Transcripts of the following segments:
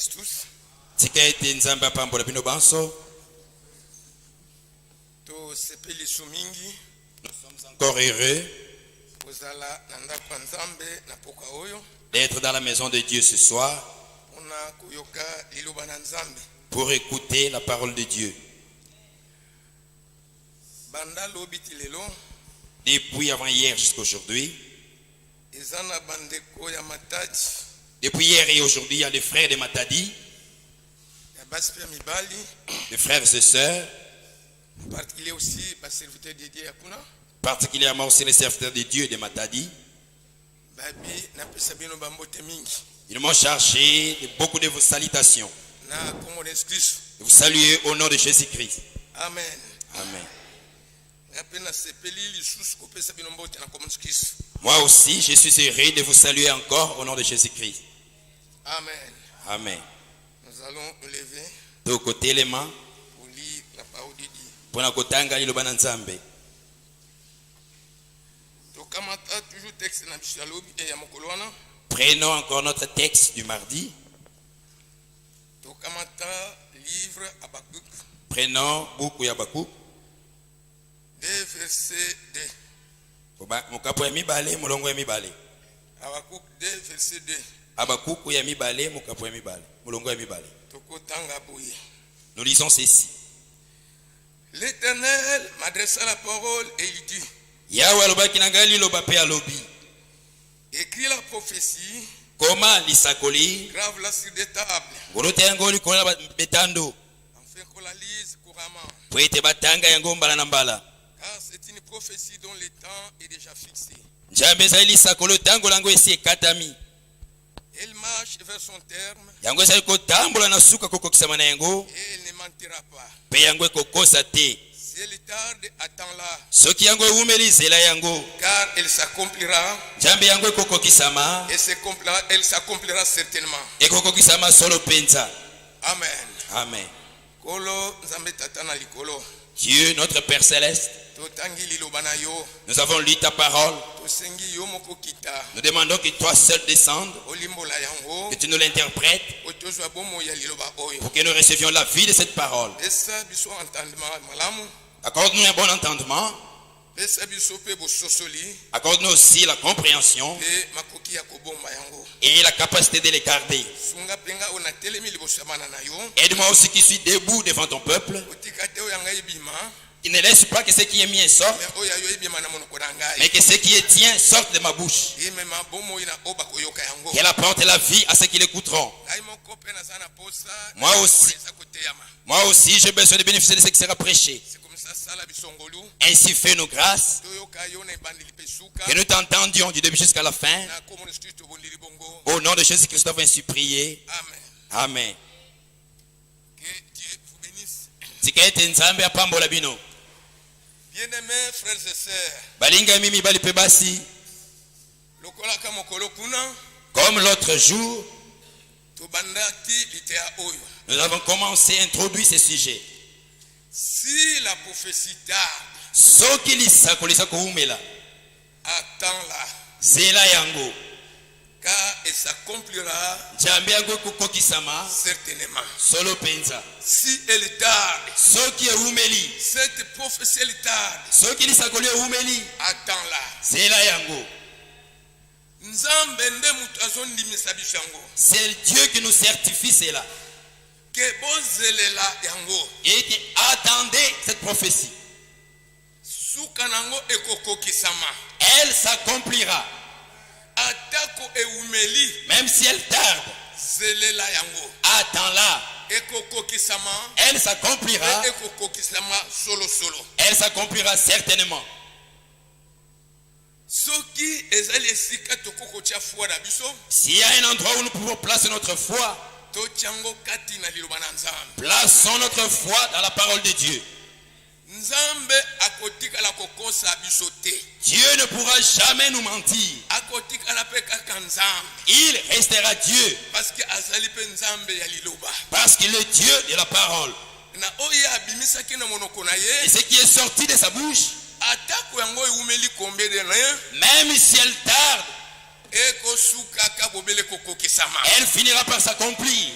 bénisse tous. To sepeli sumingi. Nous sommes encore heureux Kozala nanda kwa nzambe na poka oyo. d'être dans la maison de Dieu ce soir Ona kuyoka liloba na nzambe. pour écouter la parole de Dieu. Banda lobiti lelo. Depuis avant-hier jusqu'à aujourd'hui, Ezana bandeko ya Matadi. depuis hier et aujourd'hui, il y a les frères de Matadi, Ya baspe mibali. les frères et sœurs, En particulier aussi bas serviteur de Dieu yakuna. particulièrement aussi les serviteurs de Dieu de Matadi. Babi na pesa bino bambote mingi. Ils m'ont chargé de beaucoup de vos salutations. Na Kongo de Christ. Vous saluez au nom de Jésus-Christ. Amen. Amen. Napenda sepeli lisusu ko pesa bino mbote na Kongo de Christ. Moi aussi, je suis heureux de vous saluer encore au nom de Jésus-Christ. Amen. Amen. Nous allons nous lever De côté les mains, pour lire la parole de Dieu. pour la kotanga liloba na nzambe. Tokamata toujours texte na bishalobi et ya mokolo wana. Prenons encore notre texte du mardi. Tokamata livre Habakkuk Prenons beaucoup Habakkuk. 2 verset 2. Mukapo ya mibale, mulongo ya mibale. Habakkuk 2 verset 2. Habakkuk ya mibale, mukapo ya mibale, mulongo ya mibale. Tokotanga boye. Nous lisons ceci. L'Éternel m'adressa la parole et il dit: Yahweh alobaki na ngai liloba pe alobi. écris la prophétie, Koma lisakoli, grave-la sur des tables, ngolote yango likola na betando. afin qu'on la lise couramment. Po ete batanga yango mbala na mbala. Car c'est une prophétie dont le temps est déjà fixé. Nzambe ezali lisakolo tango lango esi ekatami. Elle marche vers son terme Yango ezali kotambola na suka kokokisama na yango. et elle ne mentira pas. Pe yango ekokosa te. Si elle tarde, attends-la, Soki yango ewumeli zela yango. car elle s'accomplira Nzambe yango ekokokisama. et elle s'accomplira certainement. Ekokokisama solo penza. Amen. Amen. Kolo nzambe tata na likolo. Dieu, notre Père Céleste, Totangi liloba na yo. nous avons lu ta parole. Tosengi yo moko kita. Nous demandons que toi seul descendes, Olimbola yango. que tu nous l'interprètes, Otozwa bomo ya liloba oyo. pour que nous recevions la vie de cette parole. Pesa biso entendement malamu. Accorde-nous un bon entendement. Pesa biso pe bososoli. Accorde-nous aussi la compréhension Pe makoki ya kobomba yango. et la capacité de les garder. Sunga penga ona telemi liboso ya bana na yo. Aide-moi aussi qui suis debout devant ton peuple. Otika te oyo ngai bima. Il ne laisse pas que ce qui est mien sorte, Mais oyo yo ebima na monoko na ngai. mais que ce qui est tien sorte de ma bouche. Ime mabomo ina oba koyoka yango. Qu'elle apporte la vie à ceux qui l'écouteront. Ngai moko pe na sana posa. Moi aussi. Moi aussi, j'ai besoin de bénéficier de ce qui sera prêché. C'est comme ça sala bisongolu. Ainsi fais-nous grâce, Toyoka yo na bandili pesuka. que nous t'entendions du début jusqu'à la fin. Na komo na Kristo bondili bongo. Au nom de Jésus-Christ, nous avons ainsi prié. Amen. Amen. Que Dieu vous bénisse. Tikaete nzambe apambola bino. Bien-aimés frères et sœurs, Balinga mimi bali pe basi. lokola ka mokolo kuna, Comme l'autre jour, tobandaki litea oyo. nous avons commencé à introduire ce sujet. Si la prophétie tarde, Soki lisakolisa koumela, attends-la, zela yango. car elle s'accomplira Nzambe yango ekokokisama certainement. solo penza. Si elle tarde, Soki eumeli, cette prophétie elle tarde, soki lisakoli eumeli, attends-la. zela yango. Nzambe nde mutu azondimisa biso yango. C'est Dieu qui nous certifie cela. Ke bozelela yango. Et qui attendait cette prophétie. Suka nango ekokokisama. Elle s'accomplira. Atako eumeli, Même si elle tarde, zelela yango. attends-la. Ekokokisama. Elle s'accomplira. Ekokokisama solo solo. Elle s'accomplira certainement. Soki ezali esika tokokotia foi na biso, S'il y a un endroit où nous pouvons placer notre foi, totiango kati na liloba na Nzambe. plaçons notre foi dans la parole de Dieu. Nzambe akotikala kokosa biso te. Dieu ne pourra jamais nous mentir. Akotikala pe kaka Nzambe. Il restera Dieu Parce que azali pe Nzambe ya liloba. parce qu'il est Dieu de la parole. Na oyo abimisaki na monoko na Et ye, ce qui est sorti de sa bouche, atako yango eumeli kombe de rien, même si elle tarde, ekosukaka bobele kokokisama. elle finira par s'accomplir.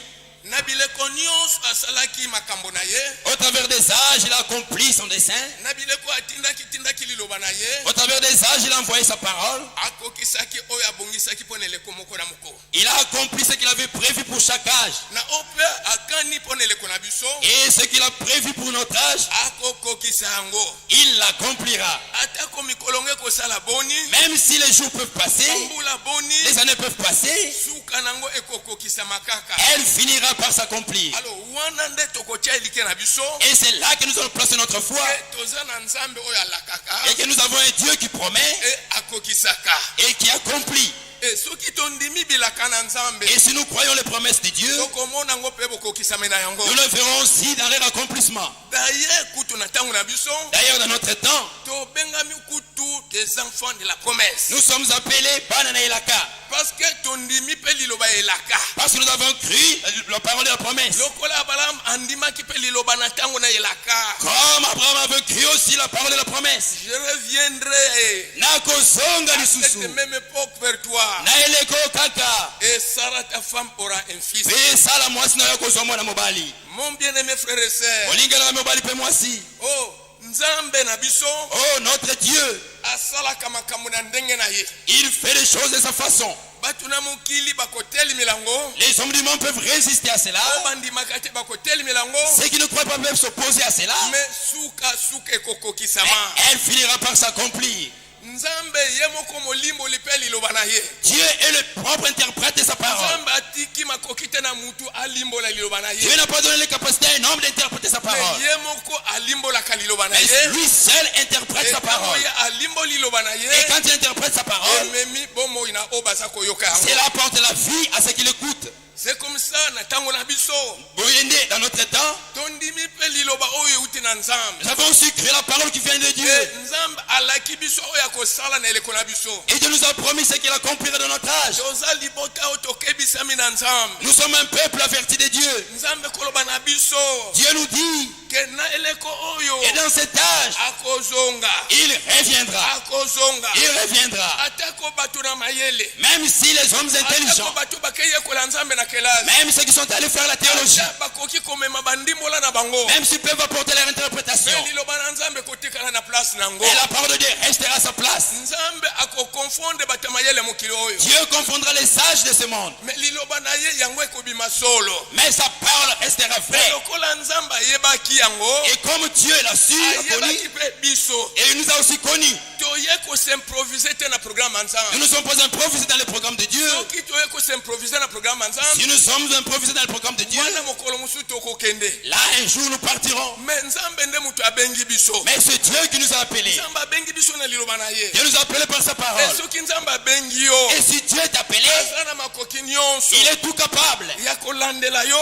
na bileko nyonso asalaki makambo na ye, au travers des âges, il a accompli son dessein. na bileko atindaki liloba na ye, Au travers des âges, il a envoyé sa parole. akokisaki oyo abongisaki mpo na eleko moko na moko, Il a accompli ce qu'il avait prévu pour chaque âge. na ope akani mpo na eleko na biso, Et ce qu'il a prévu pour notre âge, akokokisa yango. il l'accomplira. Atako mikolongo ekosala boni, Même si les jours peuvent passer, mbula boni, les années peuvent passer, suka nango ekokokisa makaka. elle finira par s'accomplir. Alors wana nde tokotia elike na biso, Et c'est là que nous allons placer notre foi. ke toza na nzambe oyo alakaka Et que nous avons un Dieu qui promet e akokisaka. et qui accomplit. E soki tondimi bilaka na nzambe, Et si nous croyons les promesses de Dieu, tokomona yango mpe bokokisami na yango. nous le verrons aussi dans leur accomplissement. D'ailleurs kutu na ntango na biso D'ailleurs, dans notre temps, tobengami kutu des enfants de la promesse, nous sommes appelés Banana Elaka. parce que tondimi mpe liloba elaka. Parce que nous avons cru la parole de la promesse. Lokola Abraham andimaki mpe liloba na ntango na elaka. Comme Abraham avait cru aussi la parole de la promesse. Je reviendrai Nakozonga à cette lisusu. même époque vers toi, Naeleko kaka. et Sarah ta femme aura un fils. Pe sala mwasi na yo kozwa mwana mobali. Mon bien-aimé frère et sœur, Olingela mobali pe mwasi. oh nzambe na biso Oh, notre Dieu, asalaka makambo na ndenge na ye. il fait les choses de sa façon. Bato na mokili bakoteli milango, Les hommes du monde peuvent résister à cela. o bandimaka te bakoteli milango, Ceux qui ne croient pas peuvent s'opposer à cela. mais suka ekokokisama. Mais elle finira par s'accomplir. Nzambe ye moko molimbo lipe liloba na ye. Dieu est le propre interprète de sa parole. Nzambe atiki makoki te na mutu alimbola liloba na ye. Dieu n'a pas donné les capacités à un homme d'interpréter sa parole. Mais ye moko alimbolaka liloba na Mais ye. lui seul interprète sa parole. ye alimbo liloba na ye, Et quand il interprète sa parole, ememi bomoi na oyo baza koyoka yango. cela apporte la vie à ceux qui l'écoutent. C'est comme ça na ntango na biso Boyende, dans notre temps, tondimi mpe liloba oyo euti na nzambe. nous avons aussi créé la parole qui vient de Dieu. Nzambe alaki biso oyo akosala na eleko na biso. Et Dieu nous a promis ce qu'il accomplira dans notre âge. Toza libota oyo tokebisami na nzambe. Nous sommes un peuple averti de Dieu. Nzambe koloba na biso Dieu nous dit, ke na eleko oyo et dans cet âge, akozonga, il reviendra. akozonga. Il reviendra. Atako bato na mayele, Même si les hommes atako intelligents, bato bakeyekola nzambe na kelasi, même ceux qui sont allés faire la théologie, ata bakoki komema bandimbola na bango, même s'ils peuvent apporter leur interprétation, me liloba na nzambe kotikala na place nango. et la parole de Dieu restera à sa place. Nzambe akokonfonde bato ya mayele mokili oyo, Dieu confondra les sages de ce monde, me liloba na ye yango ekobima solo. mais sa parole restera Me vraie. lokola nzambe ayebaki yango, Et comme Dieu l'a su, l'a connu, ayebaki mpe biso, et il nous a aussi connus. toye kosimprovise te na programme ya Nous nzambe. ne sommes pas improvisés dans le programme de Dieu. Soki toye kosimprovise na programme ya nzambe, Si nous sommes improvisés dans le programme de Dieu, wana mokolo mosusu tokokende. là un jour nous partirons. Me nzambe nde moto abengi biso. Mais c'est Dieu qui nous a appelés. Nzambe abengi biso na liloba na ye. Dieu nous a appelés par sa E parole. soki nzambe abengi yo, Et si Dieu t'a appelé, aza na makoki nyonso il est tout capable ya kolandela yo,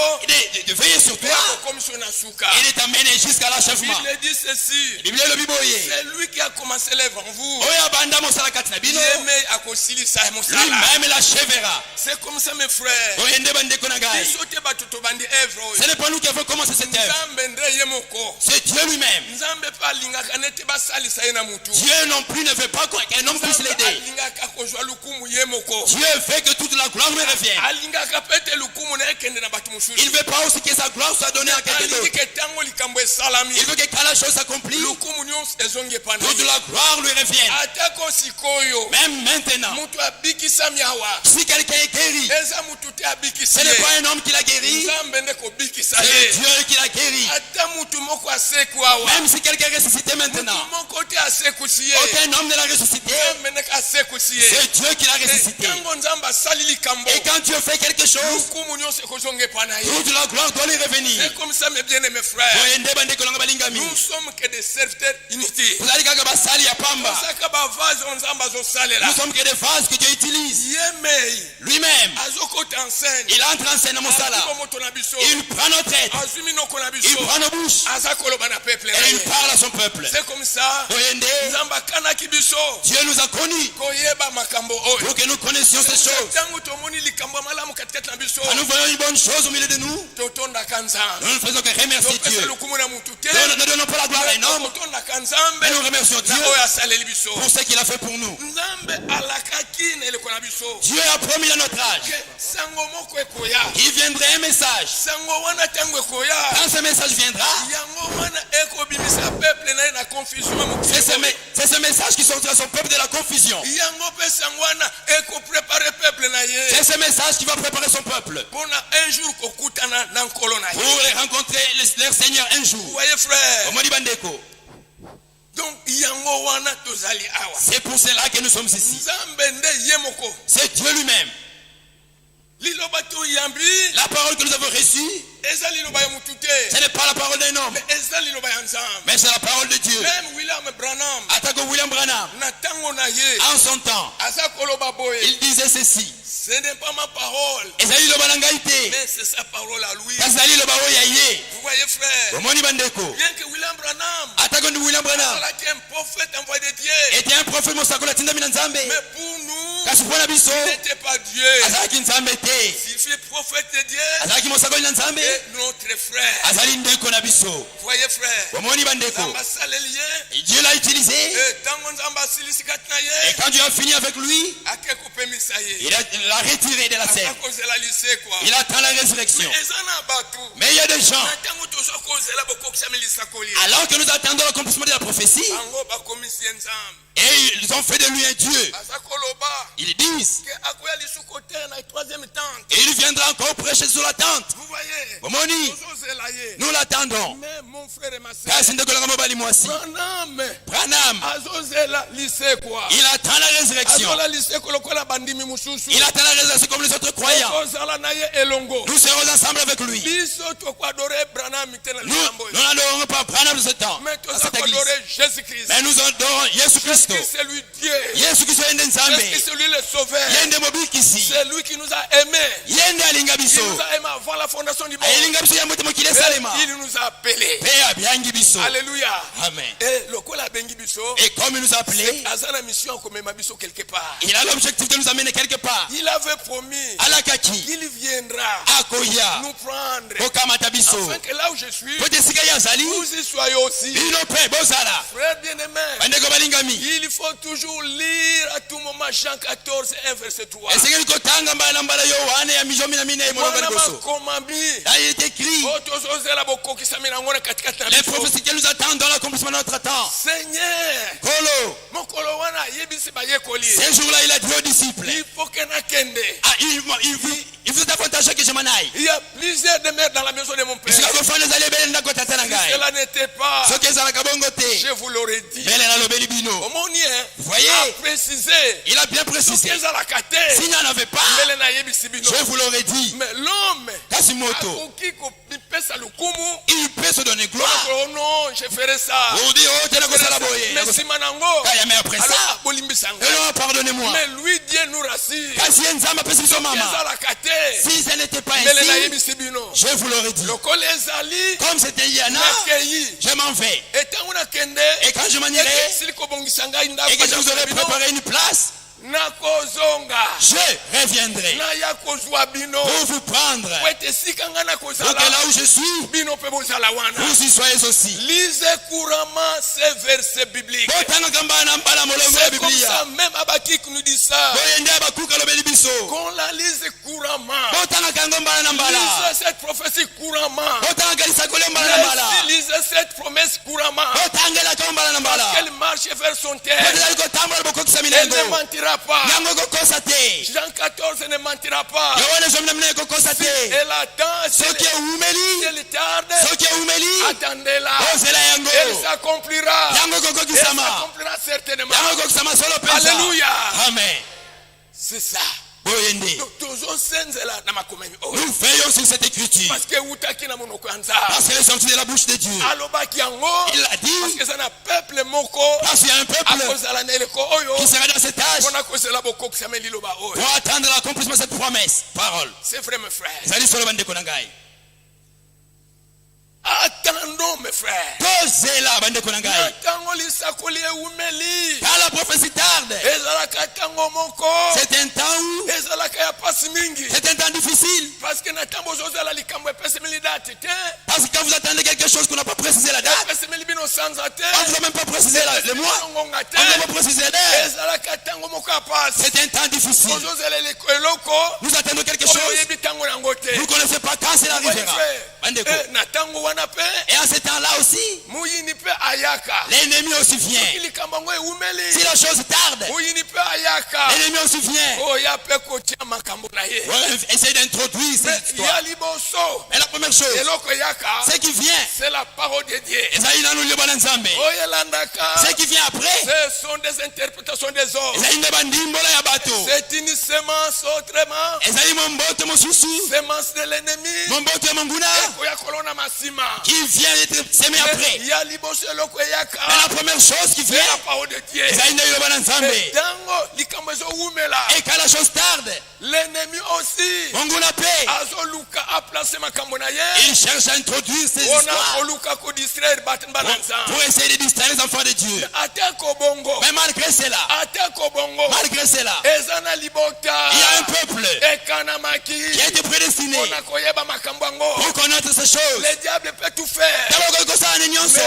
de veiller sur mpe toi ya kokomisa na suka. et de t'amener jusqu'à l'achèvement. Bible dit ceci, La Bible est le biboye. c'est lui qui a commencé l'œuvre en vous. Oyo abanda mosala kati na bino, Yeme akosilisa mosala. lui-même l'achèvera. C'est comme ça mes frères. Oyende bandeko na ngai. Biso te bato tobandi œuvre Ce oyo. n'est pas nous qui avons commencé cette œuvre. Nzambe nde ye moko. C'est Dieu lui-même. Nzambe pe alingaka nete basalisa ye na mutu. Dieu non plus ne veut pas qu'un homme puisse Nzambe l'aider. alingaka kozwa lukumu ye moko. Dieu veut que toute la gloire lui revienne. Alingaka pete lukumu na ekende na bato Il mosusu. ne veut pas aussi que sa gloire soit donnée à quelqu'un Alingi d'autre. ke tango likambo esalami, Il veut que quand la chose s'accomplit, lukumu nyonso ezongi epai na toute ye. la gloire lui revienne. Atako sikoyo Même maintenant, mutu abikisami awa, si quelqu'un est guéri, eza mutu te abikisi ce n'est ye. pas un homme qui l'a guéri, Nzambe nde kobikisa c'est ye. Dieu qui l'a guéri. Ata mutu moko aseku awa, Même si quelqu'un est ressuscité maintenant, mutu moko te asekusi ye. aucun homme ne l'a ressuscité, Nzambe nde asekusi ye. c'est Dieu qui l'a ressuscité. Tango nzambe asali likambo, Et quand Dieu fait quelque chose, lukumu nyonso ekozonga epai na ye. toute la gloire doit lui revenir. C'est comme ça mes bien-aimés frères. Oyende bandeko nanga balingami. Nous sommes que des serviteurs inutiles. Tozali kaka basali ya pamba. Osaka bavase oyo nzambe azosalela. Nous sommes que des vases que Dieu utilise. Yemei Lui-même, azokota enseigne. il entre en scène na mosala. Azwi moto na biso. Il prend nos têtes, Azwi minoko na il biso. prend nos bouches Aza koloba na peuple na et il ye. parle à son peuple. C'est comme ça. Oyende, Nzambe akanaki biso Dieu nous a connus koyeba makambo oyo. pour que nous connaissions ces choses. Tango tomoni likambo ya malamu katikati na biso. Quand nous voyons une bonne chose au milieu de nous, Totondaka nzambe. nous ne faisons que remercier Topesa Dieu. lukumu na mutu te. Nous ne donnons pas la gloire à un homme, Totondaka nzambe. mais nous remercions Dieu Na oyo asaleli biso. pour ce qu'il a fait pour nous. Nzambe Dieu a promis à notre âge qu'il viendrait un message. Quand ce message viendra, c'est ce message qui sortira son peuple de la confusion. C'est ce message qui va préparer son peuple pour les rencontrer leur Seigneur un jour. Vous voyez, frère? Donc, c'est pour cela que nous sommes ici. C'est Dieu lui-même. La parole que nous avons reçue, ce n'est pas la parole d'un homme, mais c'est la parole de Dieu. Même William Branham, William Branham, en son temps, il disait ceci. Ce n'est pas ma parole, mais mais c'est sa parole à lui. Vous voyez, frère? Bien que William Branham un prophète envoyé de Dieu, était un prophète, mais pour nous, il n'était pas Dieu. S'il fait prophète de Dieu, et notre frère. Vous voyez, frère? Dieu l'a utilisé. Et quand Dieu a fini avec lui, il l'a retiré de la scène. Il attend la résurrection. Mais il y a des gens, alors que nous attendons l'accomplissement de la prophétie, et ils ont fait de lui un Dieu. Ils disent, et il viendra encore prêcher sur la tente. Vous voyez, nous l'attendons. mais mon frère et ma soeur, Branham, il attend la résurrection. Il attend la résurrection comme les autres croyants. Nous serons ensemble avec lui. Nous n'adorons pas Branham de ce temps, à cette église. Mais nous adorons Jésus-Christ. C'est lui Dieu. Jésus-Christ est c'est lui le sauveur. C'est lui qui nous a aimés. Il nous a aimés avant la fondation du monde. Il nous a appelés. Alléluia. Amen. Et comme il nous a appelés, il a l'objectif de nous amener quelque part. Il avait promis qu'il viendra nous prendre afin que là où je suis, vous y soyez aussi. Frère bien-aimé, il faut toujours lire à tout moment Jean 14, 1 verset 3. Il est écrit, les prophéties que nous attendons dans l'accomplissement de notre temps. Seigneur, ces jours-là, il a dit aux disciples, il vous avantageux que je m'en aille. Il y a plusieurs demeures dans la maison de mon père. Si cela n'était pas, je vous l'aurais dit. Vous voyez, il a bien précisé. S'il n'y en avait pas, je vous l'aurais dit. Mais l'homme, il peut se donner gloire. Oh non, je ferai ça. Mais après ça, pardonnez-moi. Mais lui, Dieu nous rassure. Si ce n'était pas ainsi, je vous l'aurais dit. Comme c'était Yana, je m'en vais. Et quand je m'en irai, et que je vous aurai préparé une place, je reviendrai pour vous prendre. Pour que là où je suis, vous y soyez aussi. Lisez couramment ces versets bibliques. C'est comme ça, même Abakik nous dit ça. Qu'on la lise couramment. Lisez cette prophétie couramment. Lisez cette promesse couramment. Parce qu'elle marche vers son terme. Elle ne mentira pas. Jean 14 ne mentira pas. Si elle attend, si elle tarde, attendez-la. Elle s'accomplira. Elle s'accomplira certainement. Alléluia. Amen. C'est ça. Nous veillons sur cette écriture. Parce qu'elle est sortie de la bouche de Dieu. Il a dit, parce qu'il y a un peuple qui sera dans cet âge pour attendre l'accomplissement de cette promesse. Parole. C'est vrai, mes frères. Attendons, mes frères. Quand la prophétie tarde, c'est un temps où c'est un temps difficile. Parce que Parce que quand vous attendez quelque chose qu'on n'a pas précisé la date, on ne vous a même pas précisé le mois, on ne va pas préciser l'heure. C'est un temps difficile. Nous attendons quelque chose. Vous ne connaissez pas quand cela arrivera. Et en ce temps-là aussi, l'ennemi aussi vient. Si la chose tarde, l'ennemi aussi vient. Essaye d'introduire cette histoire. Et la première chose, ce qui vient, c'est la parole de Dieu. Ce qui vient après, ce sont des interprétations des hommes. C'est une semence autrement. Semence de l'ennemi. Qui vient être semé après. Et la première chose qui vient, c'est la parole de Dieu. Et quand la chose tarde, l'ennemi aussi il cherche à introduire ces histoires pour essayer de distraire les enfants de Dieu. Mais malgré cela, il y a un peuple qui a été prédestiné pour connaître ces choses. Le diable peut tout faire, mais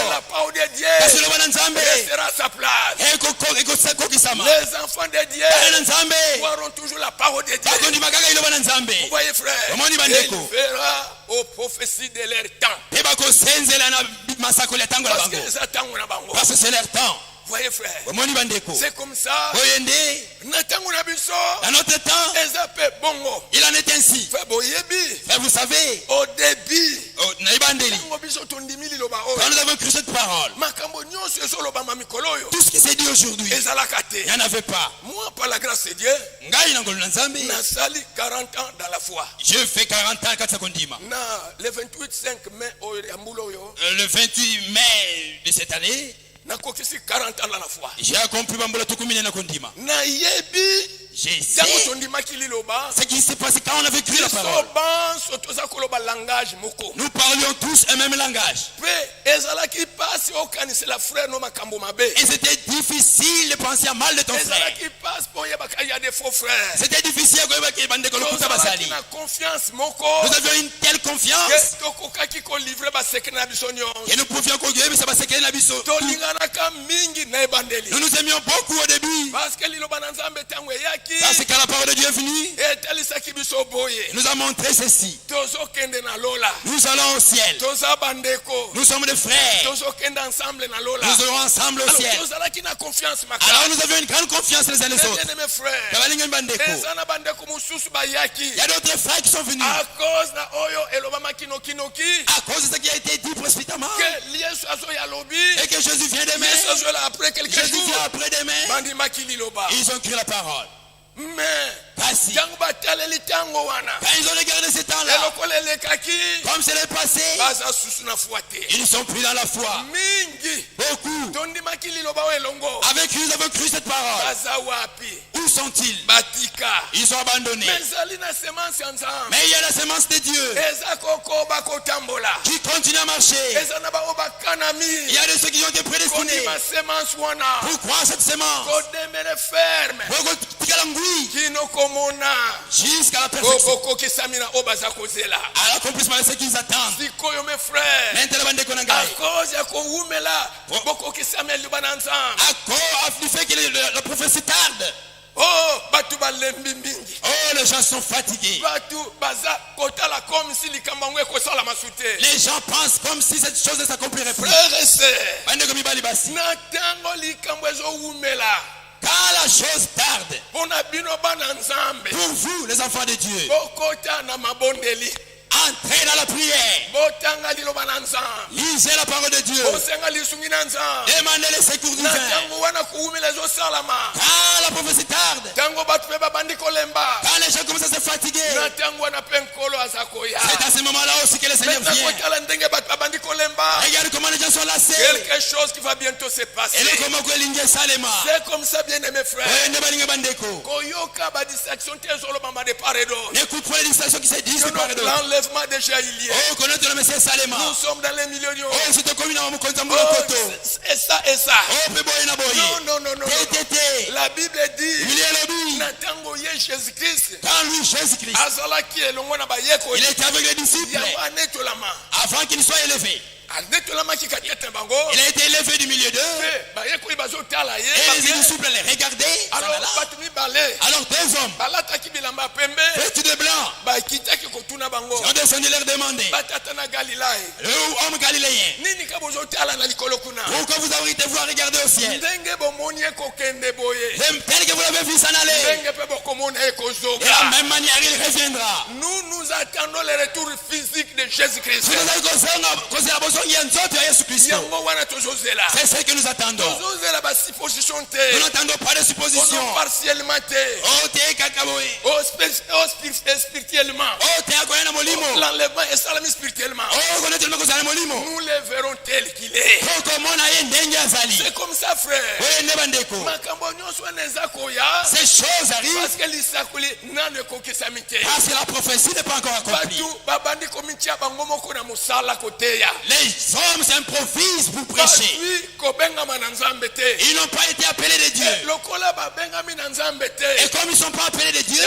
la parole de Dieu restera à sa place. Les enfants de Dieu auront toujours la parole de Dieu. Vous voyez, frère, il fera aux prophéties de leur temps. Parce que c'est leur temps. Vous voyez, frère, c'est comme ça. Dans notre temps, il en est ainsi. Et vous savez, au début, quand nous avons cru cette parole, tout ce qui s'est dit aujourd'hui, il n'y en avait pas. Moi, par la grâce de Dieu, Nasali 40 ans dans la foi. Je fais 40 ans quand ça continue. Le 28 mai de cette année, 40 ans dans la foi. J'ai accompli Bambola Tukumine na Kondima. J'ai essayé ce qui s'est passé quand on avait cru la parole. Nous parlions tous un même langage. Et c'était difficile de penser à mal de ton frère. C'était difficile nous avions une telle confiance et nous pouvions nous nous aimions beaucoup au début. Parce que la parole de Dieu est venue, nous a montré ceci. Nous allons au ciel. Nous sommes des frères. Nous irons ensemble au ciel. Alors nous avions une grande confiance les uns les autres. Il y a d'autres frères qui sont venus. À cause de ce qui a été dit précipitamment. Et que Jésus vient demain. Jésus vient après demain. Ils ont cru la parole. Mais quand ils ont regardé ce temps-là, comme c'est le passé, ils ne sont plus dans la foi. Beaucoup. Avec qui nous avons cru cette parole. Où sont-ils? Ils sont abandonnés. Mais il y a la semence de Dieu qui continue à marcher. Il y a de ceux qui ont été prédestinés pour croire cette semence. Jusqu'à la perfection. À l'accomplissement de ce qu'ils attendent. Maintenant, à cause du fait que la prophétie tarde. Oh, les gens sont fatigués. Les gens pensent comme si cette chose ne s'accomplirait plus. Quand la chose tarde, pour vous, les enfants de Dieu, entrez dans la prière. Lisez la parole de Dieu. Demandez le secours divin. Quand la prophétie tarde, quand les gens commencent à se fatiguer, c'est à ce moment-là aussi que le Seigneur vient. Regarde comment les gens sont lassés. Quelque chose qui va bientôt se passer. C'est comme ça, bien aimé frère. N'écoute pas les distractions qui se disent de part et d'autre. L'enlèvement déjà il y est. Nous sommes dans les milléniaux. Et ça. Non. La Bible dit Natango Jésus-Christ. Quand lui, Jésus-Christ, il était avec les disciples avant qu'il soit élevé. Il a été élevé du milieu d'eux. Et les disciples les regardaient. Alors deux hommes vêtus de blanc ont descendu leur demander. L'homme galiléen, pourquoi vous avez été voir regarder au ciel? Tel que vous l'avez vu s'en aller, de la même manière il reviendra. Nous attendons le retour physique de Jésus-Christ. C'est ce que nous attendons. Nous n'attendons pas de suppositions. Partiellement. Spirituellement. L'enlèvement est salami spirituellement. Nous le verrons tel qu'il est. C'est comme ça, frère. Ces choses arrivent parce que la prophétie n'est pas encore accomplie. Les hommes s'improvisent pour prêcher. Ils n'ont pas été appelés de Dieu. Et comme ils ne sont pas appelés de Dieu,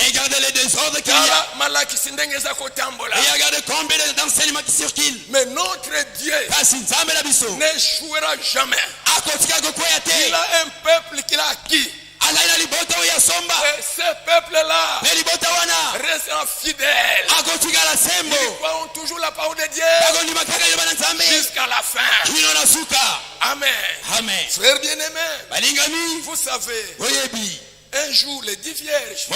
regardez les désordres qu'il y a. Et regardez combien d'enseignements qui circulent. Mais notre Dieu n'échouera jamais. Il a un peuple qu'il a acquis. Et ce peuple-là restera fidèle. Ils croient toujours la parole de Dieu jusqu'à la fin. Amen. Frère bien-aimé, vous savez, un jour les 10 vierges,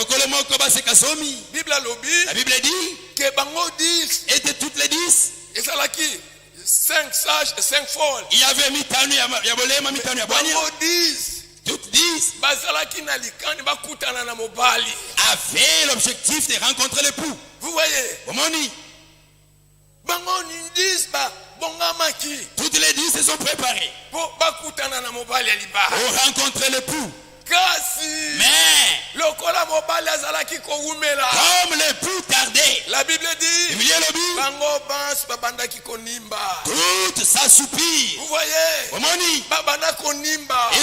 la Bible dit que Bango 10 étaient toutes les 10. Et ça là qui 5 sages et 5 folles. Il y avait mitanu ya bolema mitanu ya bwanya. Bango 10 toutes 10 avaient l'objectif de rencontrer l'époux. Vous voyez? Toutes les 10 se sont préparées pour rencontrer l'époux. Mais comme l'époux tardait, la Bible dit toutes s'assoupirent. Vous voyez? Ils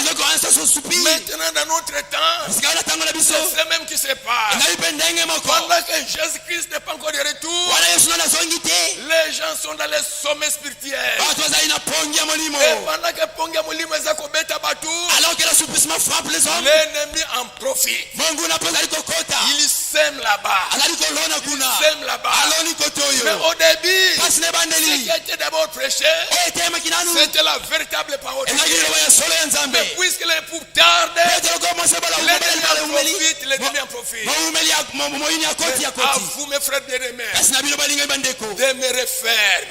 ont commencé à se soupir. Maintenant dans notre temps, c'est ce même qui se passe. Pendant que Jésus-Christ n'est pas encore de retour, les gens sont dans les sommets spirituels. Et pendant que Pongia Molimo est alors que l'assouplissement frappe les hommes, l'ennemi en profite. Il sème là-bas. Mais au début, ce qui était d'abord prêché, c'était la véritable parole de Dieu. Mais puisque les pour tarder, l'ennemi en profite. À vous, mes frères bien-aimés, demeurez fermes.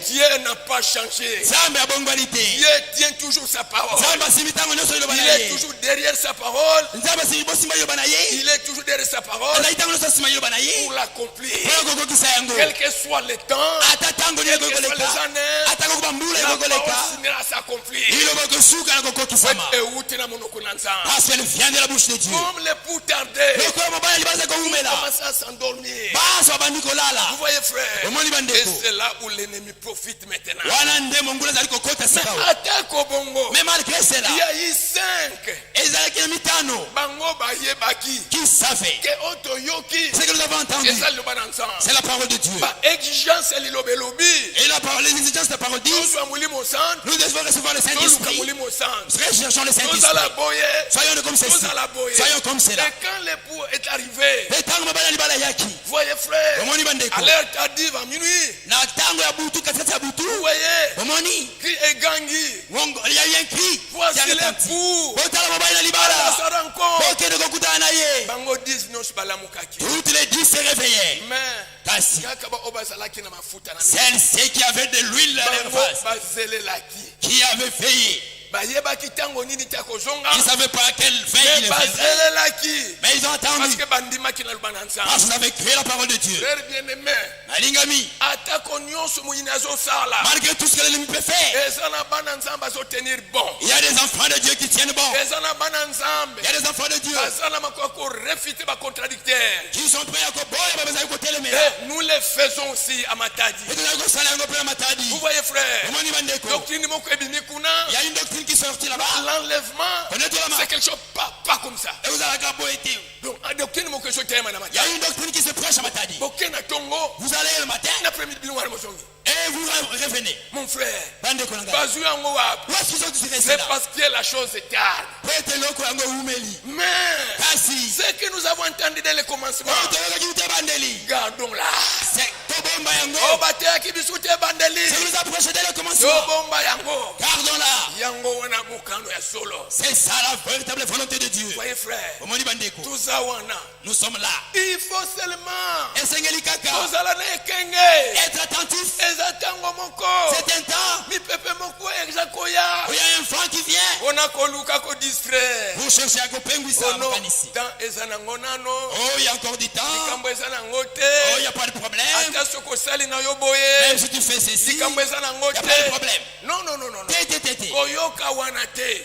Dieu n'a pas changé. Dieu tient toujours sa parole. Il est toujours derrière sa parole. Il est toujours derrière sa parole pour l'accomplir. Quel que soit le temps, quel que soit les années, la parole finira à s'accomplir. Parce qu'elle vient de la bouche de Dieu. Comme les pour tarder, commence à s'endormir. Vous voyez, frère, et c'est là où l'ennemi profite maintenant. Attaque au bongo. Mais malgré cela, il y a eu 5 qui savaient ce que nous avons entendu. C'est la parole de Dieu. Et la parole, les exigences de la parole disent nous devons recevoir le Saint-Esprit. Recherchons le Saint-Esprit. Soyons comme ceci. Soyons comme cela. Et quand l'époux est arrivé, vous voyez frère, à l'heure tardive à minuit, vous voyez, cri et gangi. Il y a eu un cri. Voici l'époux. À sa rencontre. Toutes les 10 se réveillaient. Mais celles qui avaient de l'huile dans leur face, qui avaient veillé, Ils ne savaient pas à quelle fin il faisait. Mais ils ont attendu. Parce qu'ils avaient créé la parole de Dieu. Malingami. Malgré tout ce que l'ennemi peut faire, il y a des enfants de Dieu qui tiennent bon. Il y a des enfants de Dieu qui sont prêts à côté. Nous les faisons aussi à Matadi. Vous voyez, frère, il y a une doctrine qui sortit là-bas. L'enlèvement, c'est quelque chose pas comme ça. Donc, il y a une doctrine qui se prêche à Matadi. Vous allez le matin et vous revenez. Mon frère, où est-ce qu'ils ont dû rester c'est là? parce que la chose est tard. Mais ce que nous avons entendu dès le commencement, gardons-la. Je vous approche dès le commencement. Gardons-la. C'est ça la véritable volonté de Dieu. Voyez, frère, nous sommes là. il faut seulement être attentif. C'est un temps où il y a un vent qui vient. Vous cherchez à couper ça. Oh, il y a encore du temps. Oh, il n'y a pas de problème. Même si tu fais ceci, il n'y a pas de problème. Non.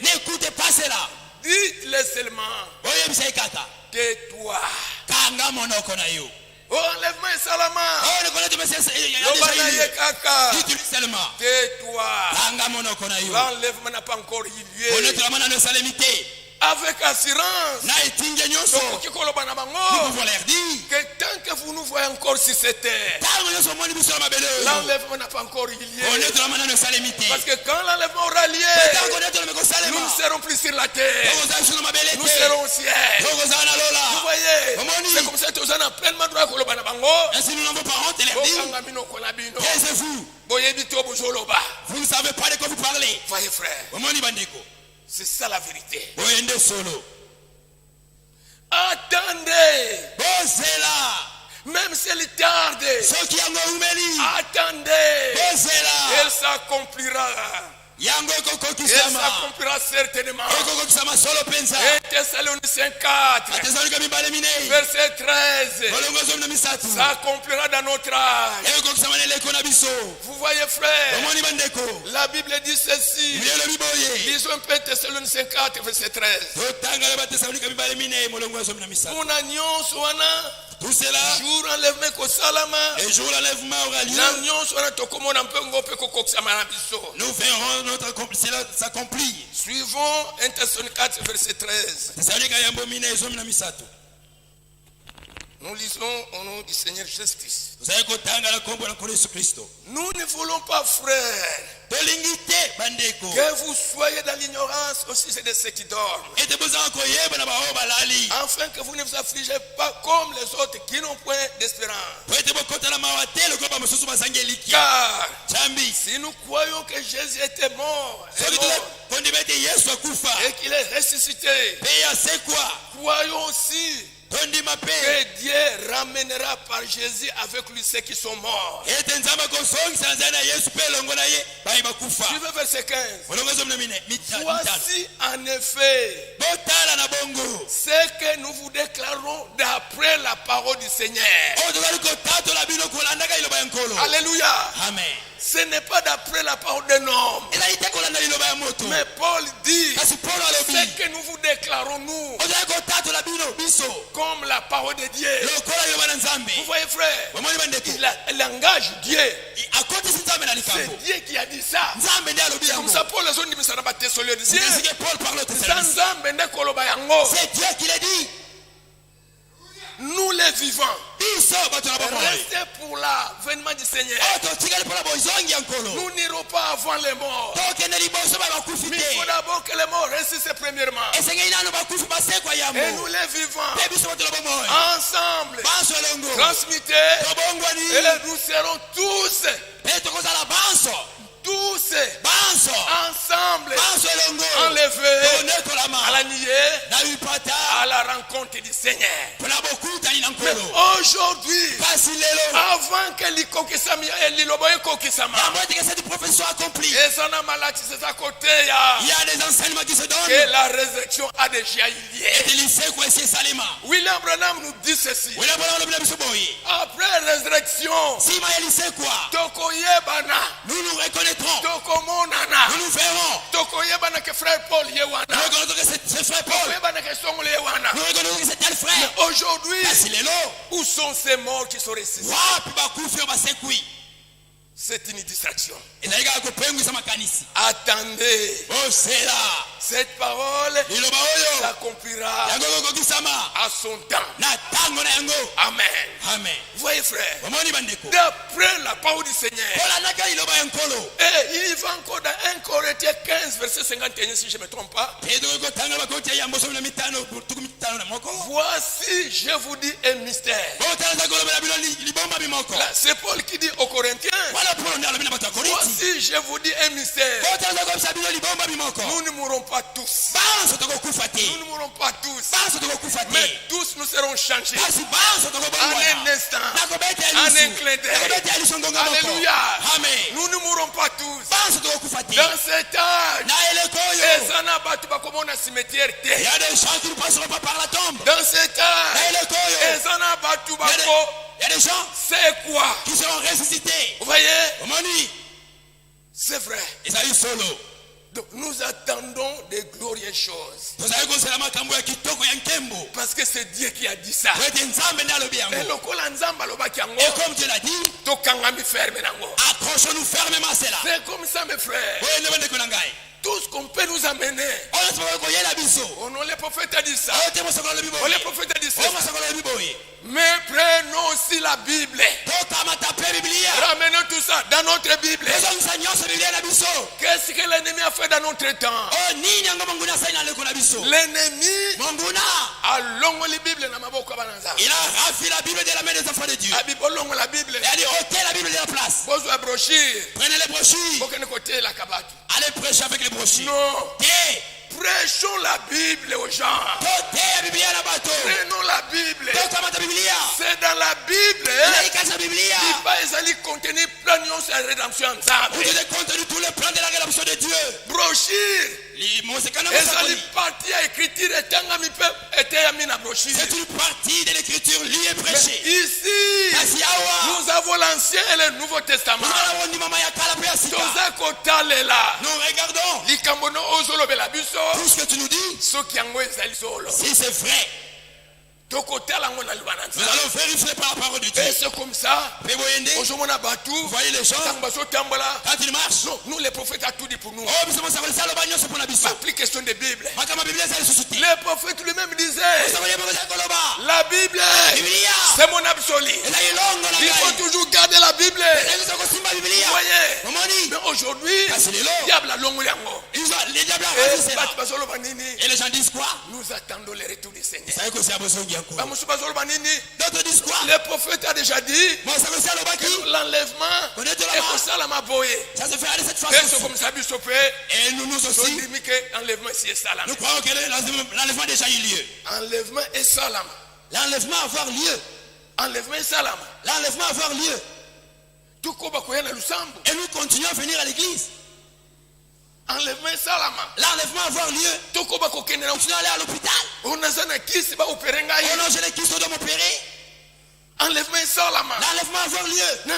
N'écoutez pas cela. Dites-le seulement. Tais-toi. Enlèvement et salama. Dites-lui seulement. Tais-toi. L'enlèvement n'a pas encore eu lieu. Avec assurance. Donc, nous pouvons leur dire que tant que vous nous voyez encore sur cette terre, l'enlèvement n'a pas encore eu lieu. Parce que quand l'enlèvement aura lieu, nous ne serons plus sur la terre. Nous serons au ciel. Vous voyez, c'est comme ça que nous avons pleinement droit à ainsi nous n'avons pas honte et leur dire, taisez-vous. Vous ne savez pas de quoi vous parlez. Voyez, frère, c'est ça la vérité. Attendez. Même si elle tarde, attendez. Elle s'accomplira. Elle s'accomplira certainement. Thessaloniciens 4, verset 13. S'accomplira dans notre âge. Vous voyez, frère, la Bible dit ceci. Lisons un peu Thessaloniciens 4, verset 13. Tout cela, et jour l'enlèvement aura lieu. Nous verrons notre s'accomplir. Suivons 1 Thessaloniciens 4, verset 13. Nous lisons au nom du Seigneur Jésus-Christ. Nous ne voulons pas, frère, que vous soyez dans l'ignorance aussi de ceux qui dorment. Afin que vous ne vous affligez pas comme les autres qui n'ont point d'espérance. Car si nous croyons que Jésus était mort et qu'il est ressuscité, croyons aussi que Dieu ramènera par Jésus avec lui ceux qui sont morts. Suivez verset 15. Voici en effet ce que nous vous déclarons d'après la parole du Seigneur. Alléluia. Amen. Ce n'est pas d'après la parole d'un homme. Mais Paul dit ce que nous vous déclarons nous comme la parole de Dieu. Vous voyez, frère, il engage Dieu. C'est Dieu qui a dit ça. Comme ça, Paul a dit c'est Dieu qui l'a dit. Nous les vivants. Restez pour l'avènement du Seigneur. Nous n'irons pas avant les morts. Mais il faut d'abord que les morts ressuscitent premièrement. Et nous les vivants ensemble, transmutés, et nous serons tous tous ensemble enlevés à la nuée à la rencontre du Seigneur. Mais aujourd'hui, avant que l'ikokisami et l'ilobokisama, et ça n'a mal c'est à côté, il y a des enseignements qui se donnent. Que la résurrection a déjà eu lieu. William Branham nous dit ceci. Après la résurrection, nous nous reconnaîtrons. Nous nous verrons. Que frère Paul nous reconnaîtrons que c'est frère Paul. Nous reconnaîtrons que c'est tel frère. Mais aujourd'hui, où sont ces morts qui sont ressuscités? C'est une distraction. Attendez. Cette parole s'accomplira à son temps. Amen. Amen. Voyez frère, d'après la parole du Seigneur, il va encore dans 1 Corinthiens 15 verset 51 si je ne me trompe pas. Voici, je vous dis un mystère. C'est Paul qui dit aux Corinthiens. Voici, je vous dis un mystère. Nous ne mourrons pas tous. Nous ne mourrons pas tous. Mais tous nous serons changés. En un instant. En un clin d'œil. Alléluia. Nous ne mourrons pas tous. Dans cet âge, il y a des gens qui ne passeront pas par la tombe. Dans cet âge, il y a des gens c'est quoi qui seront ressuscités. Vous voyez? C'est vrai. Donc nous attendons des glorieuses choses. Parce que c'est Dieu qui a dit ça. Et comme Dieu l'a dit, accrochons-nous fermement à cela. C'est comme ça mes frères. Tout ce qu'on peut nous amener. On les prophètes a dit ça. On les prophètes a dit ça. Mais prenons aussi la Bible. Ramenons tout ça dans notre Bible. Qu'est-ce que l'ennemi a fait dans notre temps? L'ennemi a longué la Bible. Il a raflé la Bible de la main des enfants de Dieu. La Bible. Il a dit ôtez la Bible de la place. Prenez les brochures. Allez prêcher avec les brochures. Non. Prêchons la Bible aux gens. Prenons la Bible. C'est dans la Bible. Il va contenir plein de choses de rédemption ensemble. Vous devez contenir tous les plans de la rédemption de Dieu. Brochure. C'est une partie de l'écriture liée et prêchée. Ici, nous avons l'Ancien et le Nouveau Testament. Nous regardons tout ce que tu nous dis. Si c'est vrai, nous allons vérifier par la parole de Dieu. C'est comme ça. Vous voyez les gens quand ils marchent. Nous les prophètes a tout dit pour nous. Pas plus question de Bible. Les prophètes lui-même disaient la Bible c'est mon absolu. Il faut toujours garder la Bible. Vous voyez. Mais aujourd'hui le diable a longué yango. Et les gens disent quoi? Nous attendons le retour du Seigneur. D'autres disent quoi? Le prophète a déjà dit que l'enlèvement ça se fait à cette façon. Et nous aussi, nous croyons que l'enlèvement a déjà eu lieu. Enlèvement et salam. L'enlèvement a avoir lieu. Enlèvement et salam. L'enlèvement a avoir lieu. Et nous continuons à venir à l'église. Enlèvement et salam. L'enlèvement a avoir lieu. Nous continuons à aller à l'hôpital. On a des kisses qui doivent m'opérer. Enlèvement et salam. L'enlèvement a avoir lieu. Et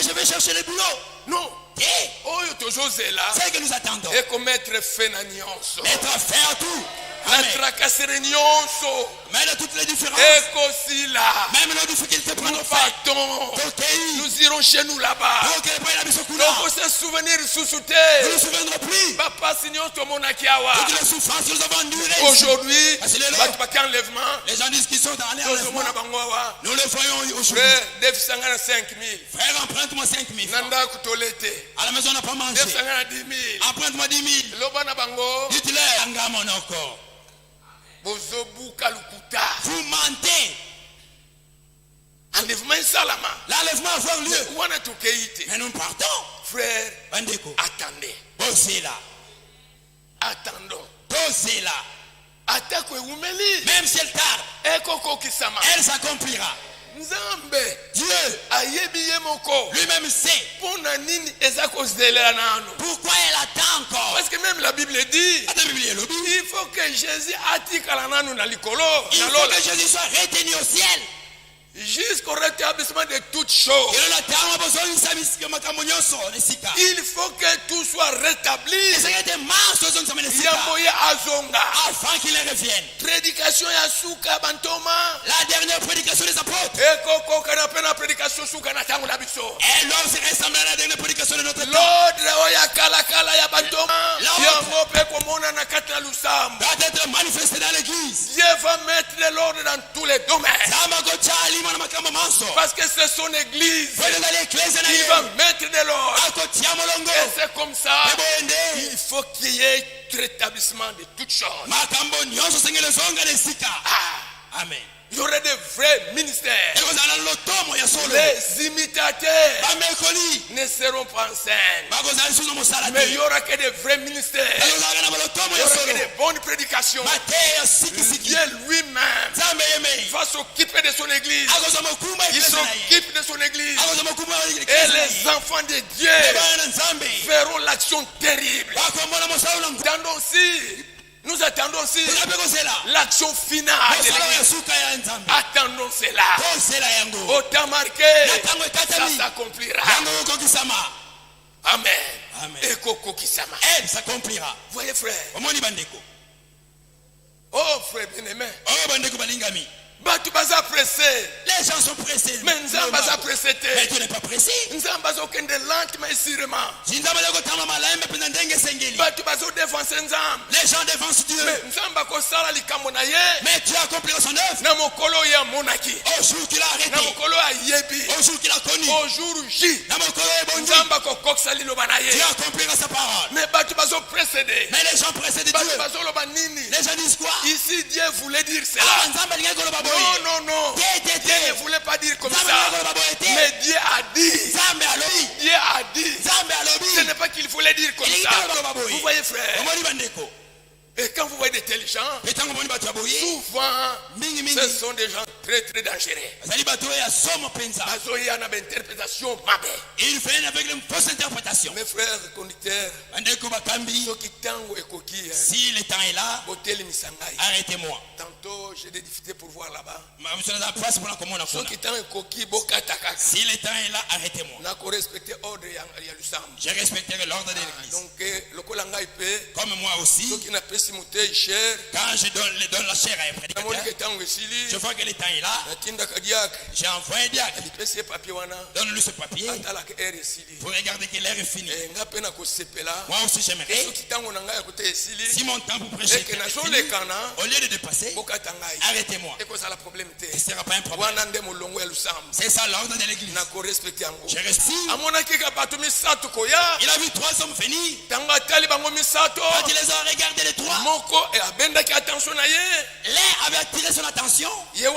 je vais chercher le boulot. Non. C'est que nous attendons. Et qu'on mette fin à nyonso. Mettre fin à tout. La tracasserie nyonso. Même dans toutes les différences. Même nos difficultés pour nous partons. Nous irons chez nous là-bas. Donc se souvenir sous-souté. Nous ne nous souviendrons plus. Papa signor tomonakiawa. Toutes les souffrances que nous avons endurées. Aujourd'hui, les gens disent qu'ils sont dans l'enlèvement. Nous le voyons aujourd'hui. Frère, emprunte-moi 5 000 francs. À la maison, on n'a pas mangé. Emprunte-moi 10 000. Dites-leur, Angamonoko. Vous mentez. Enlèvement et l'enlèvement va avoir lieu. Mais nous partons. Frère, Bandeko. attendez. Bossez là. Attendons. Bossez là. Même si elle tarde, elle s'accomplira. Dieu lui-même sait pourquoi elle attend encore. Parce que même la Bible dit il faut que Jésus il faut que Jésus soit retenu au ciel jusqu'au rétablissement de toutes choses. Il faut que tout soit rétabli. Afin qu'il revienne. Prédication Yasuka Bantoma. La dernière prédication des apôtres. Et l'on se ressemble à la dernière prédication de notre temps. Doit être manifesté dans l'église. Dieu va mettre de l'ordre dans tous les domaines. Parce que c'est son église. Il va mettre de l'ordre. Et c'est comme ça. Il faut qu'il y ait rétablissement de toutes choses. Amen. Il y aurait de vrais ministères. Les imitateurs ne seront pas en scène. Mais il y aura que de vrais ministères. Il y aura que de bonnes prédications. Dieu lui-même va s'occuper de son église. Il s'occupe de son église. Et les enfants de Dieu feront l'action terrible. Nous attendons aussi l'action finale de l'église. Attendons cela. Au temps marqué, ça s'accomplira. Amen. Elle s'accomplira. Voyez frère. Oh frère bien-aimé. Les gens sont pressés. Mais nous sommes pas pressés. Mais tu n'es pas pressé. Nous sommes pas aucun de lentement et sûrement. Les gens dévancent Dieu. Mais nous sommes pas mais tu as accompli son œuvre. Au jour qu'il a arrêté. Au jour qu'il a connu. Au jour J. Tu accompliras sa parole. Mais les gens précédent Dieu. Les gens disent quoi? Ici Dieu voulait dire cela. Non. Dieu ne voulait pas dire comme ça. Mais Dieu a dit. Dieu a dit. Ce n'est pas qu'il voulait dire comme ça. Vous voyez frère. Et quand vous voyez des tels gens, souvent, ce sont des gens très très dangereux. Ils viennent avec une fausse interprétation. Mes frères conducteurs, si le temps est là, arrêtez-moi. Tantôt j'ai des difficultés pour voir là-bas. Si le temps est là, arrêtez-moi. Je respecterai l'ordre de l'église. Comme moi aussi. Quand je donne la chair à un prédicateur, je vois que le temps est là. J'ai envoyé Diac. Donne-lui ce papier pour regarder que l'heure est finie. Moi aussi j'aimerais, si mon temps pour prêcher est fini, au lieu de dépasser, arrêtez-moi. Ce ne sera pas un problème. C'est ça l'ordre de l'église. Je respecte. Il a vu 3 hommes venir. Quand il les a regardés les 3, l'un avait attiré son attention. Il a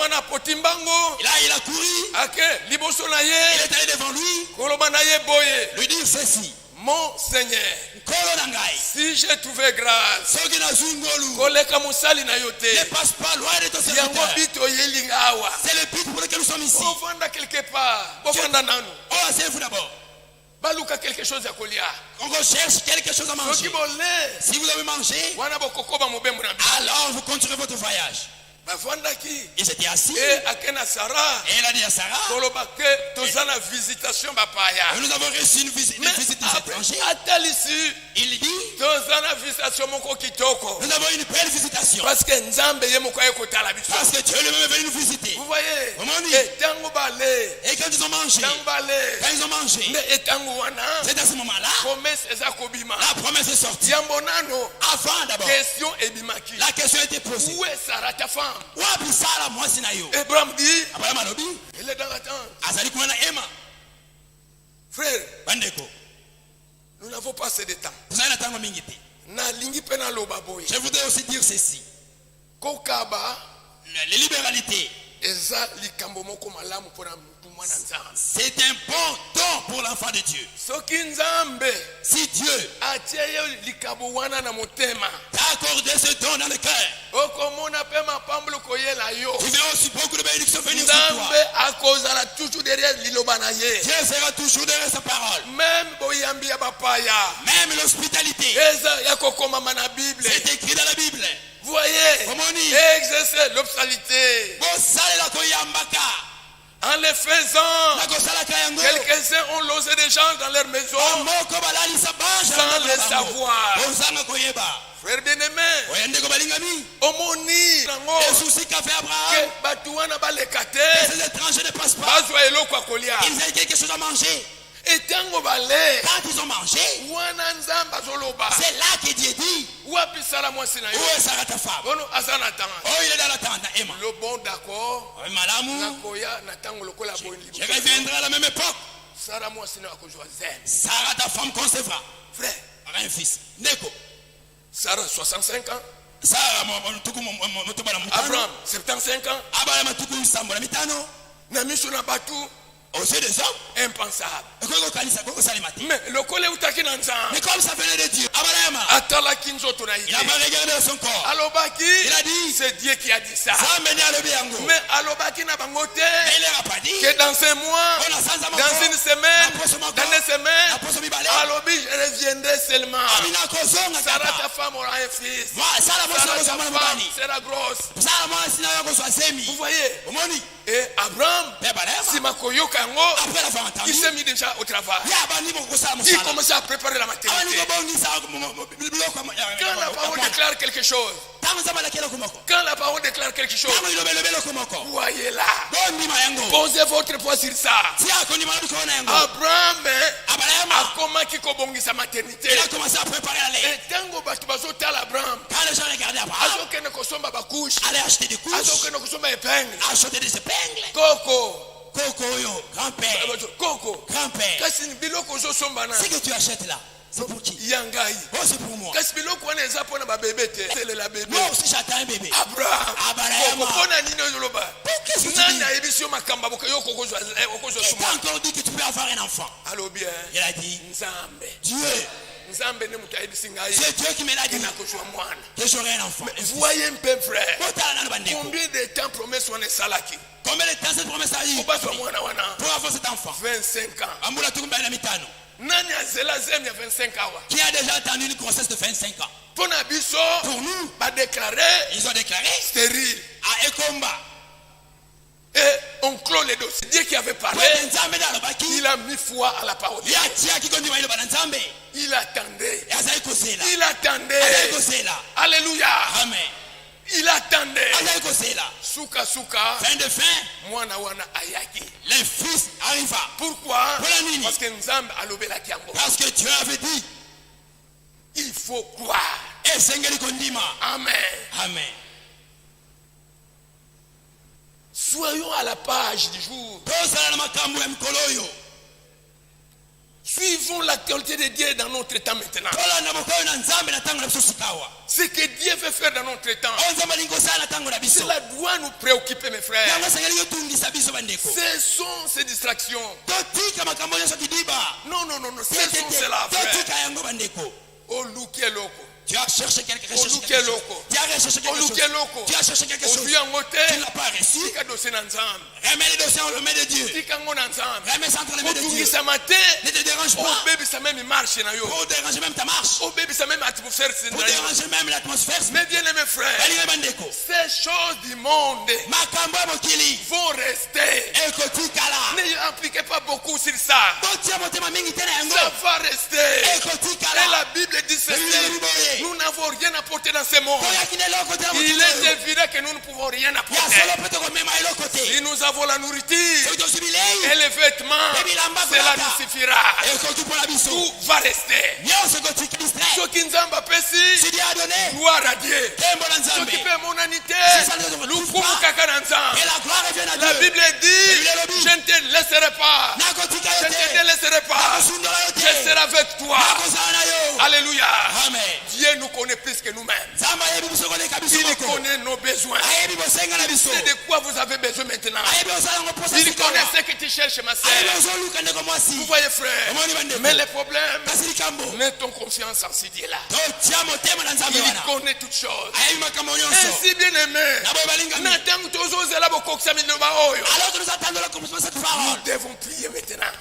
couru. Il est allé devant lui. Lui dire ceci. Mon Seigneur, si j'ai trouvé grâce, ne passe pas loin de ton serviteur. C'est le but pour lequel nous sommes ici. Quelque part. Asseyez-vous d'abord. Quelque chose à on recherche quelque chose à manger. Si vous avez mangé, alors vous continuerez votre voyage. Ils étaient assis. Et il a dit à Sarah, nous avons reçu une visite des étrangers. Il dit, nous avons une belle visitation. Parce que Dieu lui-même est venu nous visiter. Vous voyez? Et quand ils ont mangé, c'est à ce moment-là, la promesse est sortie. Avant d'abord, la question était posée. Où est Sarah, ta femme? Abraham dit, il est dans l'attente. Frère, nous n'avons pas assez de temps. Je voudrais aussi dire ceci. Kokaba, les libéralités C'est un bon don pour l'enfant de Dieu. Si Dieu t'a accordé ce don dans le cœur, tu verras aussi beaucoup de bénédictions venir sur toi. Dieu sera toujours derrière sa parole. Même l'hospitalité, c'est écrit dans la Bible. Voyez, exercer l'hospitalité. En les faisant, quelques-uns ont logé des gens dans leur maison sans le savoir. Frère bien-aimé, omoni ces étrangers ne passent pas. Ils avaient quelque chose à manger. Quand ils ont mangé, c'est là que Dieu dit, où est Sarah ta femme? Oh, il est dans la tente. Le bon d'accord, je reviendrai à la même époque. Sarah ta femme concevra. Frère, un fils. Neko. Sarah 65 ans. Sarah Abraham 75 ans. Namishu na batu. Aussi des hommes impensable. Mais le collègue utaki na nzambe. Mais comme ça venait de Dieu, Abraham, atala kinzo tunaïde. Il a pas regardé son corps. Alobaki, il a dit, c'est Dieu qui a dit ça. Mais alobaki na bangote. Mais il n'a pas dit que dans un mois, dans une semaine, dans 2 semaines, alobi je reviendrai seulement. Sarah ta femme aura un fils. Sarah ta femme sera grosse. Vous voyez? Et Abraham, si makoyoka yango, il s'est mis déjà au travail. Il commençait à préparer la maternité. Quand la parole déclare quelque chose, voyez là, posez votre poids sur ça. Abraham a commencé à maternité. Il a commencé à préparer la lait. Et tango batubazo tal Abraham. Quand les gens regardaient Abraham, allez acheter des couches, acheter des épingles. Coco, grand-père. Coco, grand-père. Ce que tu achètes là, c'est pour qui? Yangai. Oh, c'est pour moi. C'est la bébé. Moi aussi j'attends un bébé. Abraham. Qu'est-ce que tu dis? Il t'a encore dit que tu peux avoir un enfant. Allô bien. Il a dit, Dieu. C'est Dieu qui me l'a dit que j'aurai un enfant. Voyez un peu frère. Combien de temps promesse on est salaki? Combien de temps cette promesse a eu pour avoir cet enfant? 25 ans. Nani azela zem ya 25 ans. Qui a déjà attendu une grossesse de 25 ans? Pour nous, ils ont déclaré stérile. À Ekomba. Et on clôt les dossiers. Dieu qui avait parlé, il a mis foi à la parole. Il attendait. Il attendait. Alléluia. Amen. Il attendait. Souka. Fin de fin. Les fils arriva. Pourquoi? Parce que Dieu avait dit, il faut croire. Et Amen. Amen. Soyons à la page du jour. Suivons l'actualité de Dieu dans notre temps maintenant. Ce que Dieu veut faire dans notre temps, cela doit nous préoccuper, mes frères. Ce sont ces distractions. Non. Cessons cela, frère. Oh, louké loco. Tu as cherché quelque chose. Tu as cherché quelque chose. Tu ne l'as pas reçu. Remets les dossiers en le main de Dieu. Remets ça entre les mains de Dieu. Ne te dérange pas. Pour déranger même ta marche. Pour déranger même l'atmosphère. Mais bien mes frères, ces choses du monde vont rester. N'appliquez pas beaucoup sur ça. Ça va rester. Et la Bible dit ceci. Nous n'avons rien apporté dans ce monde. Il est évident que nous ne pouvons rien apporter. Si nous avons la nourriture et les vêtements, cela nous suffira. Tout va rester. Ce qui nous a pesi, gloire à Dieu. Ce qui fait mon humanité, la Bible dit, je ne te laisserai pas. Je ne te laisserai pas. Je serai avec toi. Alléluia. Amen. Dieu nous connaît connaît plus que nous-mêmes. Il connaît nos besoins. Il sait de quoi vous avez besoin maintenant. Il connaît ce que tu cherches, ma sœur. Vous voyez, frère. Mais le problème, mets ton confiance en ce Dieu-là. Il connaît toutes choses. Ainsi, bien aimé, nous devons prier maintenant.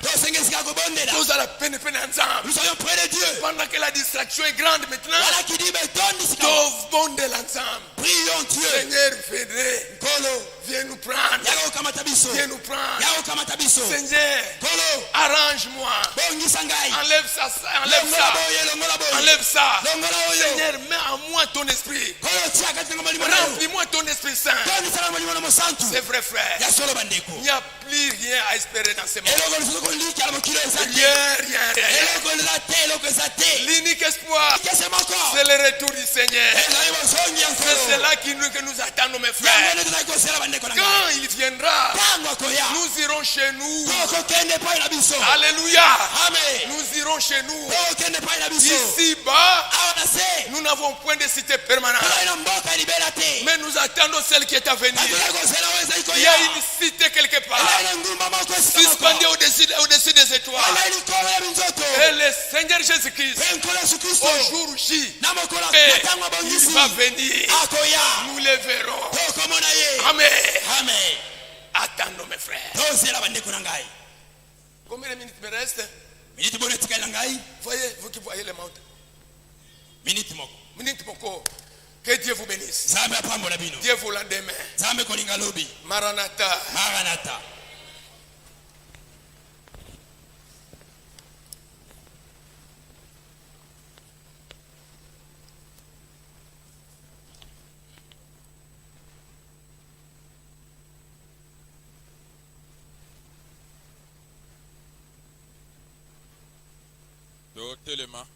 Nous soyons près de Dieu. Pendant que la distraction est grande maintenant, prions Dieu. Seigneur, viens nous prendre. Viens nous prendre. Seigneur, arrange-moi. Enlève ça. Enlève ça. Seigneur, mets en moi ton esprit. Remplis-moi ton esprit saint. C'est vrai, frère. Il n'y a plus rien à espérer dans ce monde. Rien. L'unique espoir, c'est le retour du Seigneur. C'est cela que nous attendons, mes frères. Quand il viendra, nous irons chez nous. Alléluia. Nous irons chez nous. Ici-bas, nous n'avons point de cité permanente. Mais nous attendons celle qui est à venir. Il y a une cité quelque part, suspendue au-dessus des étoiles. Et le Seigneur Jésus-Christ, au jour J, il va venir. Nous le verrons. Amen. Attendons, mes frères. Combien de minutes me restent? Voyez, vous qui voyez les montres. Minute moko. Que Dieu vous bénisse. Dieu vous l'endemain. Maranatha. Les mains.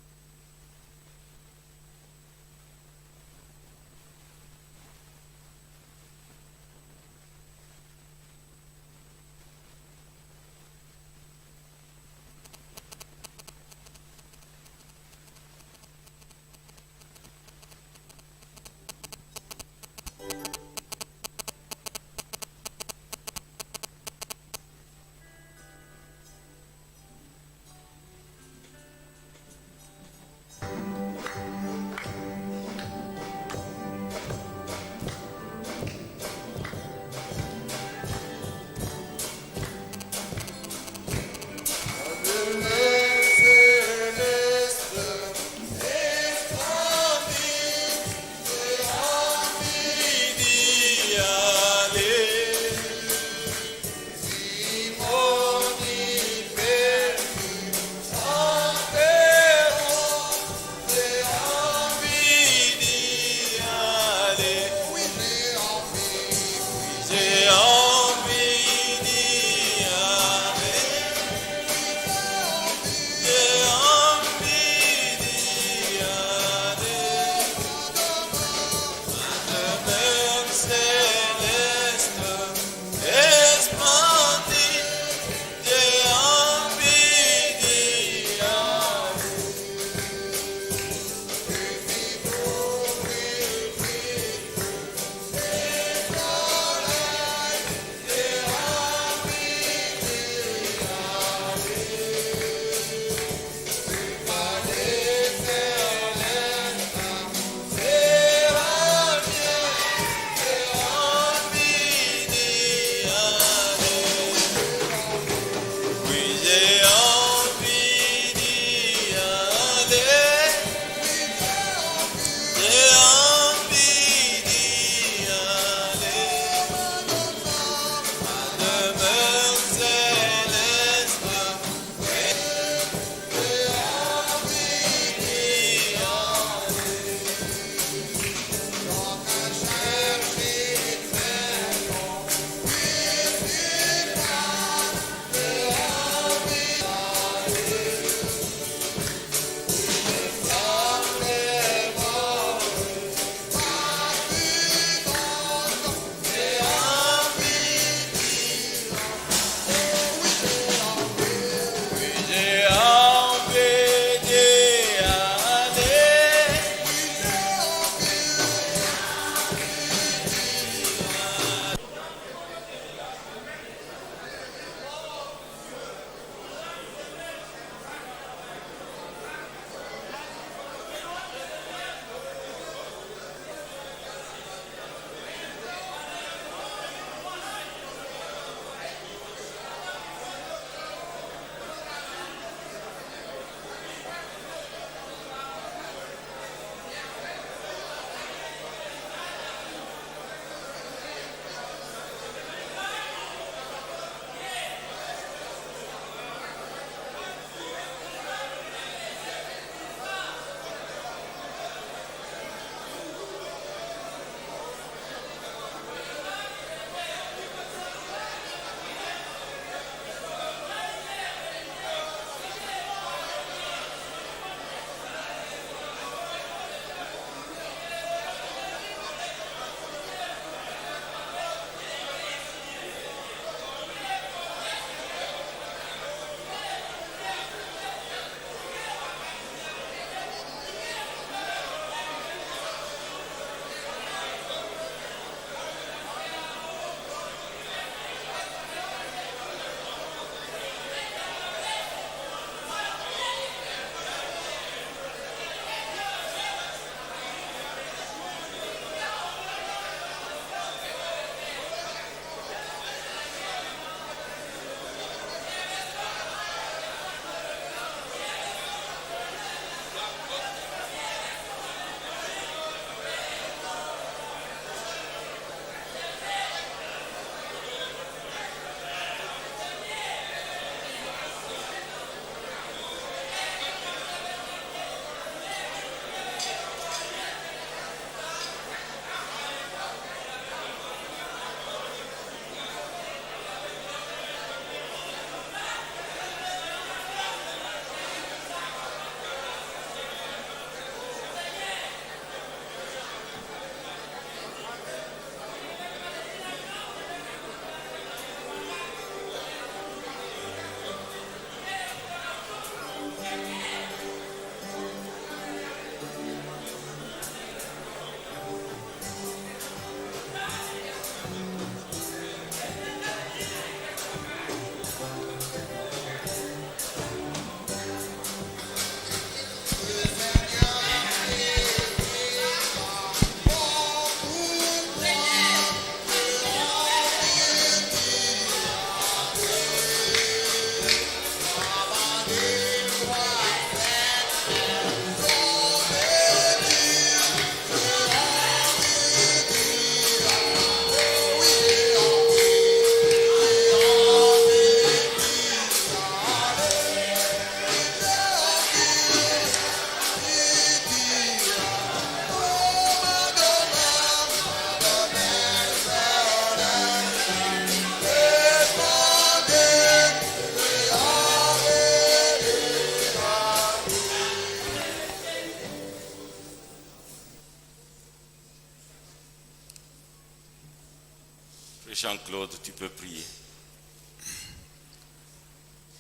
Claude, tu peux prier.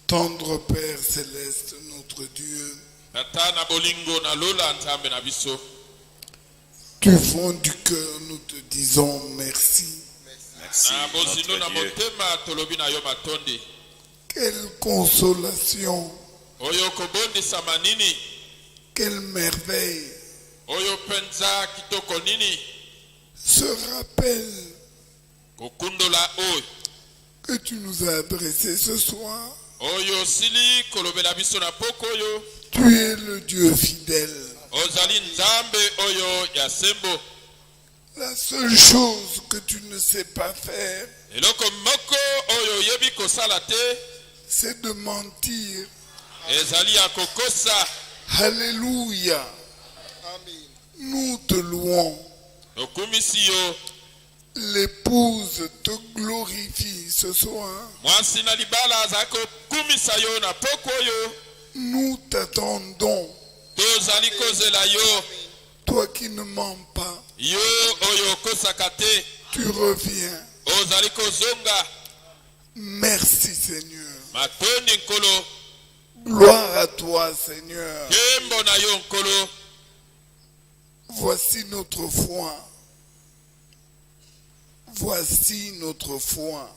Tendre Père céleste, notre Dieu, du fond du cœur, nous te disons merci. Merci, notre Dieu. Quelle consolation, quelle merveille, ce rappel que tu nous as adressé ce soir. Tu es le Dieu fidèle. La seule chose que tu ne sais pas faire, c'est de mentir. Alléluia. Nous te louons. L'épouse te glorifie ce soir. Nous t'attendons. Toi qui ne mens pas, tu reviens. Merci Seigneur. Gloire à toi Seigneur. Voici notre foi. Voici notre foi.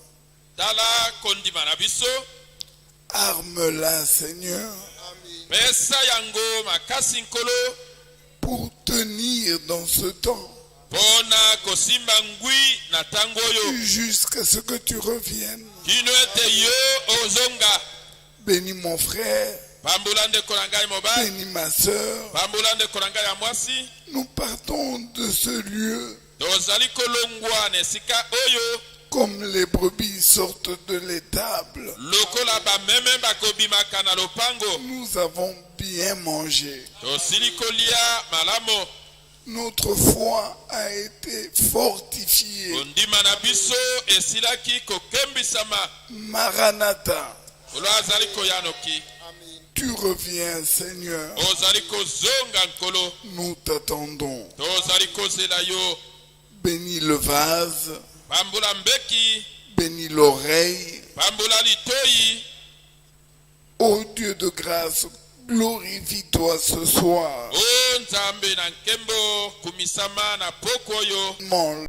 Arme-la, Seigneur, pour tenir dans ce temps, jusqu'à ce que tu reviennes. Bénis mon frère, bénis ma soeur. Nous partons de ce lieu comme les brebis sortent de l'étable. Nous avons bien mangé. Notre foi a été fortifiée. Maranatha. Tu reviens, Seigneur. Nous t'attendons. Bénis le vase. Bénis l'oreille. Ô Dieu de grâce, glorifie-toi ce soir.